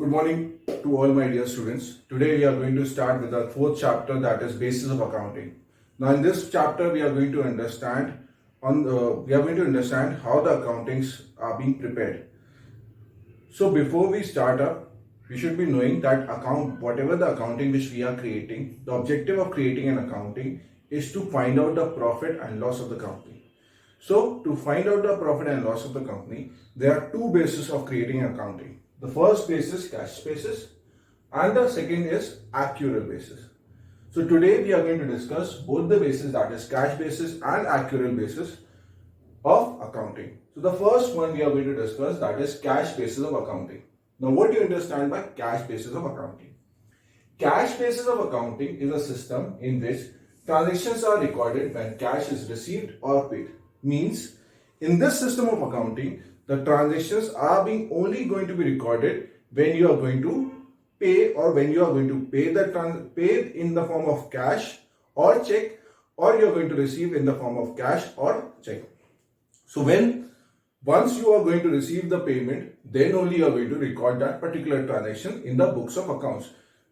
Good morning to all my dear students. Today we are going to start with our fourth chapter, that is basis of accounting. Now in this chapter we are going to understand how the accountings are being prepared. So before we start up, we should be knowing that whatever the accounting which we are creating, the objective of creating an accounting is to find out the profit and loss of the company. So to find out the profit and loss of the company, there are two bases of creating accounting. The first basis, cash basis, and the second is accrual basis. So today we are going to discuss both the bases, that is cash basis and accrual basis of accounting. So the first one we are going to discuss, that is cash basis of accounting. Now what do you understand by cash basis of accounting? Cash basis of accounting is a system in which transactions are recorded when cash is received or paid. Means in this system of accounting, the transactions are being only going to be recorded when you are going to pay, or when you are going to pay in the form of cash or check, or you are going to receive in the form of cash or check. So once you are going to receive the payment, then only you are going to record that particular transaction in the books of accounts.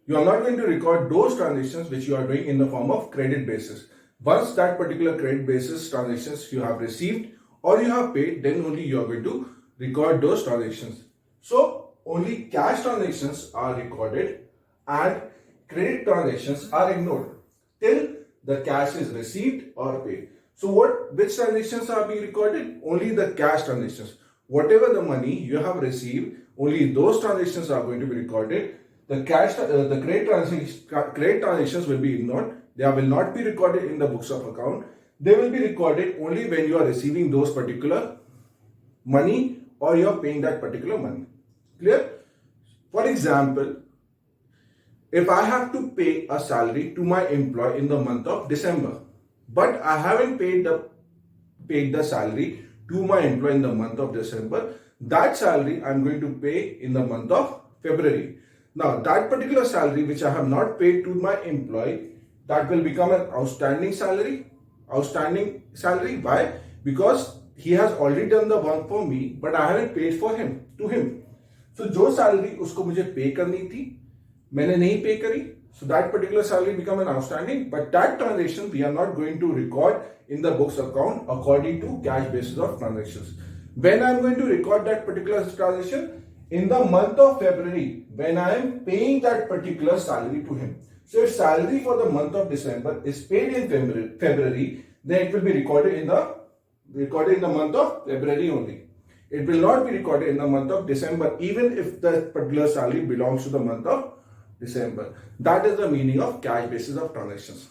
You are not going to record those transactions which you are doing in the form of credit basis. Once that particular credit basis transactions you have received or you have paid, then only you are going to record those transactions. So only cash transactions are recorded and credit transactions are ignored till the cash is received or paid. So which transactions are being recorded? Only the cash transactions. Whatever the money you have received, only those transactions are going to be recorded. The credit transactions will be ignored. They will not be recorded in the books of account. They will be recorded only when you are receiving those particular money or you are paying that particular money. Clear? For example, if I have to pay a salary to my employee in the month of December, but I haven't paid the salary to my employee in the month of December, that salary I'm going to pay in the month of February. Now that particular salary which I have not paid to my employee, that will become an outstanding salary. Why? Because he has already done the work for me, but I haven't paid to him. So जो salary उसको मुझे पे करनी थी, मैंने नहीं पे करी, so that particular salary become an outstanding, but that transaction we are not going to record in the books account according to cash basis of transactions. When I am going to record that particular transaction? In the month of February, when I am paying that particular salary to him. So if salary for the month of December is paid in February, then it will be recorded in the month of February only. It will not be recorded in the month of December, even if the particular salary belongs to the month of December. That is the meaning of cash basis of transactions.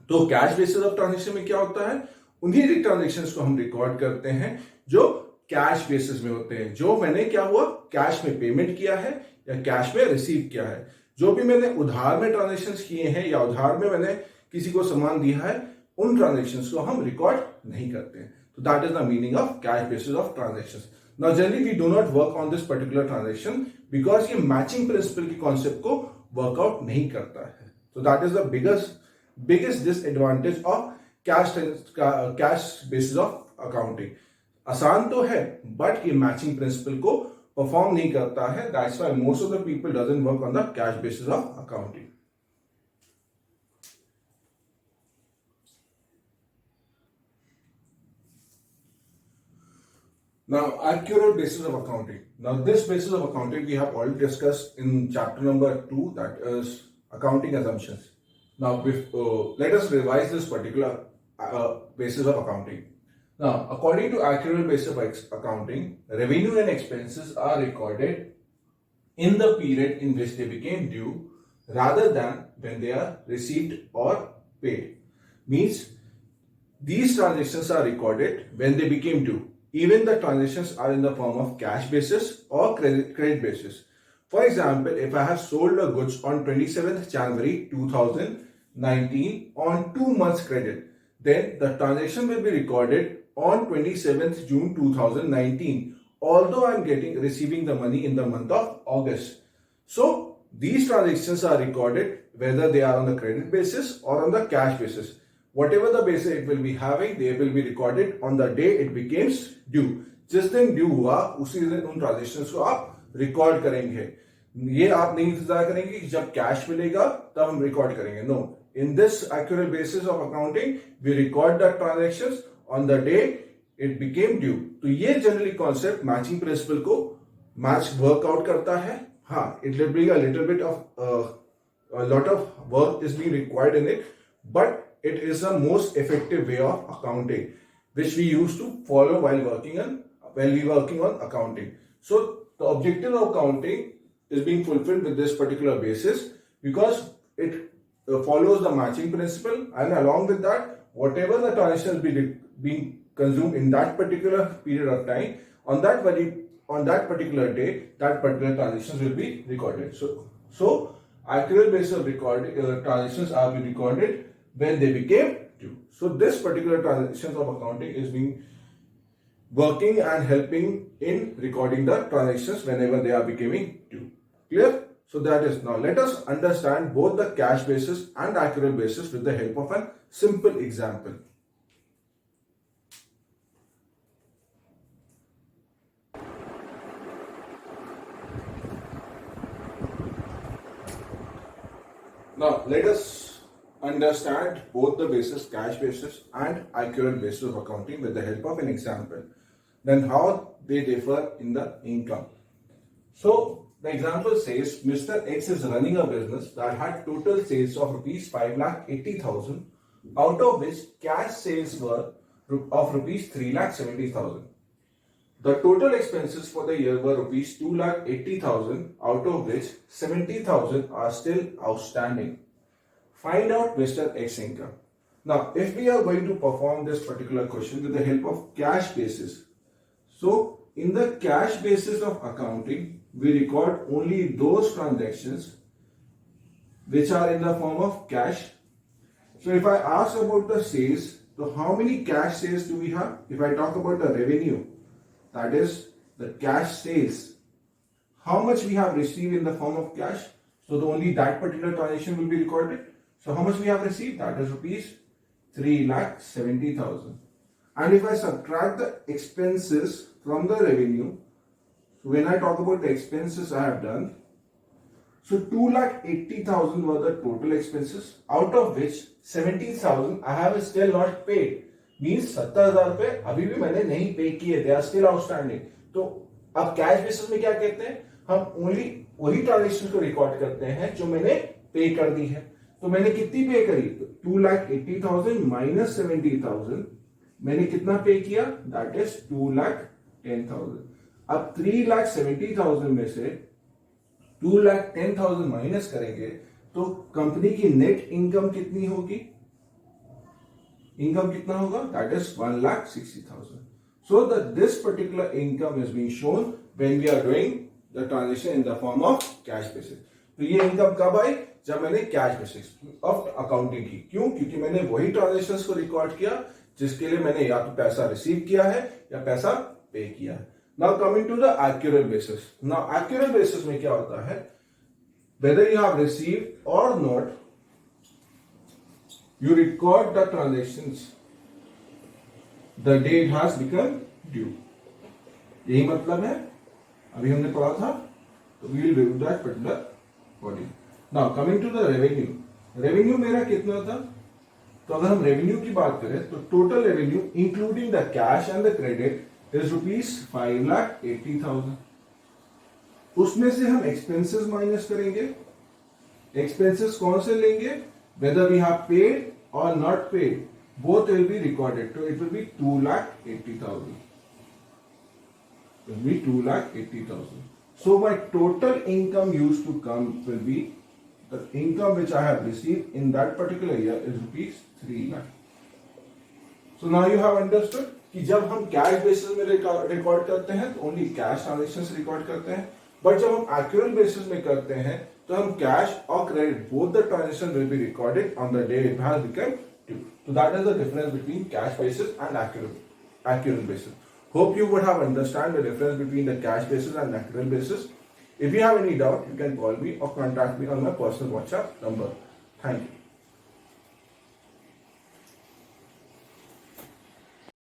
तो cash basis of transaction में क्या होता है? उन्हीं transactions को हम record करते हैं जो कैश बेसिस में होते हैं, जो मैंने क्या हुआ कैश में पेमेंट किया है या कैश में रिसीव किया है. जो भी मैंने उधार में ट्रांजेक्शंस किए हैं या उधार में मैंने किसी को सामान दिया है, उन ट्रांजेक्शंस को हम रिकॉर्ड नहीं करते हैं. तो that is the meaning of cash basis of transactions. Now generally we do not work on this particular transaction because ये मैचिंग प्रिंसिपल के कॉन्सेप्ट को वर्कआउट नहीं करता है. तो that is the biggest disadvantage of cash basis of accounting. आसान तो है बट ये मैचिंग प्रिंसिपल को परफॉर्म नहीं करता है. That's why most of the people doesn't work on the cash basis of accounting. Now, accurate basis of accounting. Now, this basis of accounting we have already discussed in chapter number 2, that is accounting assumptions. Now, let us revise this particular basis of accounting. Now, according to accurate basis of accounting, revenue and expenses are recorded in the period in which they became due rather than when they are received or paid. Means, these transactions are recorded when they became due. Even the transactions are in the form of cash basis or credit basis. For example, if I have sold a goods on 27th January 2019 on 2 months credit, then the transaction will be recorded on 27th June 2019, although I am receiving the money in the month of August. So these transactions are recorded whether they are on the credit basis or on the cash basis. Whatever the basis it will be having, they will be recorded on the day it becomes due. जिस दिन due हुआ उसी दिन उन transactions को आप record करेंगे. ये आप नहीं इंतजार करेंगे कि जब कैश मिलेगा तब हम रिकॉर्ड करेंगे. No, in this accurate basis of accounting we record the transactions on the day it became due. तो ये जनरली कॉन्सेप्ट मैचिंग प्रिंसिपल को मैच वर्कआउट करता है. हाँ, it will be a little bit of a lot of work is being required in it, but it is the most effective way of accounting which we used to follow while working on accounting. So the objective of accounting is being fulfilled with this particular basis because it follows the matching principle, and along with that, whatever the transaction be being consumed in that particular period of time, on that particular day, that particular transactions will be recorded. So accurate basis of transactions are being recorded when they became due. So this particular transactions of accounting is being working and helping in recording the transactions whenever they are becoming due. Clear? So that is, now let us understand both the cash basis and accurate basis with the help of a simple example. Now let us understand both the basis, cash basis and accurate basis of accounting with the help of an example. Then how they differ in the income. So the example says Mr. X is running a business that had total sales of rupees 5,80,000, out of which cash sales were of rupees 3,70,000. The total expenses for the year were rupees 2,80,000, out of which 70,000 are still outstanding. Find out Mr. X income. Now, if we are going to perform this particular question with the help of cash basis, so in the cash basis of accounting, we record only those transactions which are in the form of cash. So if I ask about the sales, so how many cash sales do we have? If I talk about the revenue, that is the cash sales, how much we have received in the form of cash, so only that particular transaction will be recorded. So how much we have received? That is rupees 3,70,000. And if I subtract the expenses from the revenue, so when I talk about the expenses I have done, so 2,80,000 were the total expenses, out of which 70,000 I have still not paid. Means 70,000 रुपए अभी भी मैंने नहीं पे किए, they are still outstanding. तो अब cash basis में क्या कहते हैं, हम ओनली वही ट्रांजेक्शन को रिकॉर्ड करते हैं जो मैंने पे कर दी है. तो मैंने कितनी पे करी, तो 2,80,000 माइनस 70,000, मैंने कितना पे किया, दैट इज 2,10,000. अब 3,70,000 में से 2,10,000 माइनस करेंगे तो कंपनी की नेट इनकम कितनी होगी, इनकम कितना होगा, that is 1,60,000. So that this particular income is being shown when we are doing the transaction in the form of cash basis. तो ये इनकम कब आई, जब मैंने कैश बेसिस ऑफ अकाउंटिंग की. क्यों, क्योंकि मैंने वही ट्रांजेक्शंस को रिकॉर्ड किया जिसके लिए मैंने या तो पैसा रिसीव किया है या पैसा पे किया है. Now coming to the accurate basis. Now accurate basis में क्या होता है, whether you have received or not, you record the transactions the day it has become due. यही मतलब है, अभी हमने पढ़ा था, तो we will do that particular body. Now coming to the revenue. Revenue मेरा कितना था, तो अगर हम रेवेन्यू की बात करें तो total revenue including the cash and the credit is rupees 5,80,000. उसमें से हम एक्सपेंसेस माइनस करेंगे. एक्सपेंसेस कौन से लेंगे, whether we have paid or not paid, both will be recorded. So it will be 2,80,000. It will be 2,80,000. So my total income used to come will be the income which I have received in that particular year is rupees 3 lakh. So now you have understood कि जब हम cash basis में record करते हैं तो only cash transactions record करते हैं, but जब हम एक्यूरेट बेसिस में करते हैं तो हम कैश और credit both the transaction will be recorded on the day it has become due. So that is the difference between cash basis and accurate basis. Hope you would have understand the difference between the cash basis and accurate basis. If you have any doubt, you can call me or contact me on my personal WhatsApp number. Thank you.